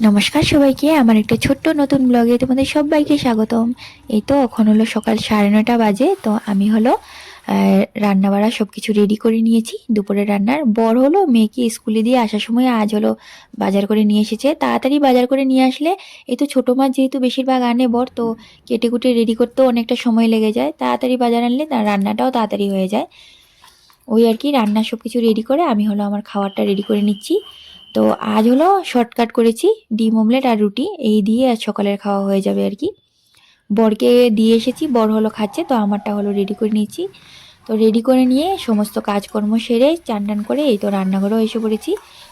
নমস্কার সবাইকে, আমার একটা ছোট্ট নতুন ব্লগে তোমাদের সবাইকে স্বাগতম। এই তো এখন হলো সকাল 9:30 বাজে। তো আমি হলো রান্না বাড়া সব কিছু রেডি করে নিয়েছি। দুপুরে রান্নার বর হলো মেয়েকে স্কুলে দিয়ে আসার সময় আজ হলো বাজার করে নিয়ে এসেছে। তাড়াতাড়ি বাজার করে নিয়ে আসলে এই তো ছোটো মাছ যেহেতু বেশিরভাগ আনে বর, তো কেটে কুটে রেডি করতেও অনেকটা সময় লেগে যায়। তাড়াতাড়ি বাজার আনলে রান্নাটাও তাড়াতাড়ি হয়ে যায়। ওই আর কি, রান্না সব কিছু রেডি করে আমি হলো আমার খাবারটা রেডি করে নিচ্ছি। তো আজ হলো শর্টকাট করেছি, ডিম অমলেট আর রুটি, এই দিয়ে আজ সকালের খাওয়া হয়ে যাবে আর কি। বরকে দিয়ে এসেছি, বর হলো খাচ্ছে, তো আমারটা হলো রেডি করে নিয়েছি। তো রেডি করে নিয়ে সমস্ত কাজকর্ম সেরে চান টান করে এই তো রান্নাঘরেও এসে পড়েছি।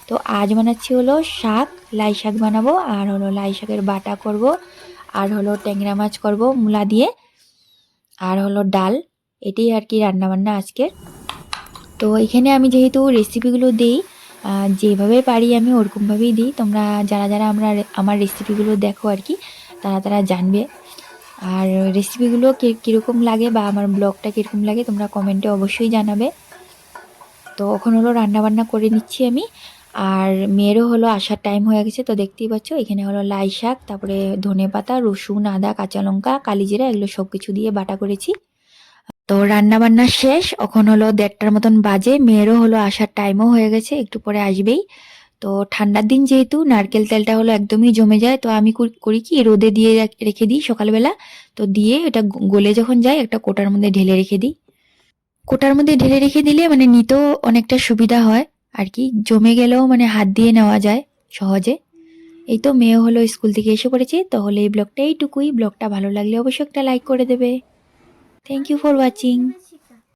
তো আজ বানাচ্ছি হলো শাক, লাই শাক বানাবো, আর হলো লাই শাকের বাটা করব, আর হলো ট্যাংরা মাছ করব মূলা দিয়ে, আর হলো ডাল। এটাই আর কি রান্নাবান্না আজকের। তো এখানে আমি যেহেতু রেসিপিগুলো দিই, যেভাবে পারি আমি ওরকমভাবেই দিই। তোমরা যারা যারা আমার রেসিপিগুলো দেখো আর কি, তারা তারা জানবে। আর রেসিপিগুলো কীরকম লাগে বা আমার ব্লগটা কীরকম লাগে তোমরা কমেন্টে অবশ্যই জানাবে। তো এখন হলো রান্নাবান্না করে নিচ্ছি আমি। আর মেয়েরও হলো আসার টাইম হয়ে গেছে। তো দেখতেই পাচ্ছ এখানে হলো লাই শাক, তারপরে ধনেপাতা, রসুন, আদা, কাঁচা লঙ্কা, কালিজিরা, এগুলো সব কিছু দিয়ে বাটা করেছি। তো রান্না বান্না শেষ, এখন হলো 1:30টার মতন বাজে। মেয়েরও হলো আসার টাইমও হয়ে গেছে, একটু পরে আসবেই। তো ঠান্ডার দিন যেহেতু নারকেল তেলটা হলো একদমই জমে যায়, তো আমি করি কি রোদে দিয়ে রেখে দিই সকালবেলা। তো দিয়ে এটা গলে যখন যায় একটা কোটার মধ্যে ঢেলে রেখে দিই। কোটার মধ্যে ঢেলে রেখে দিলে মানে নিতেও অনেকটা সুবিধা হয় আর কি, জমে গেলেও মানে হাত দিয়ে নেওয়া যায় সহজে। এই তো মেয়ে হলো স্কুল থেকে এসে পড়েছে। তাহলে এই ব্লগটা এইটুকুই। ব্লগটা ভালো লাগলে অবশ্যই একটা লাইক করে দেবে। Thank you for watching.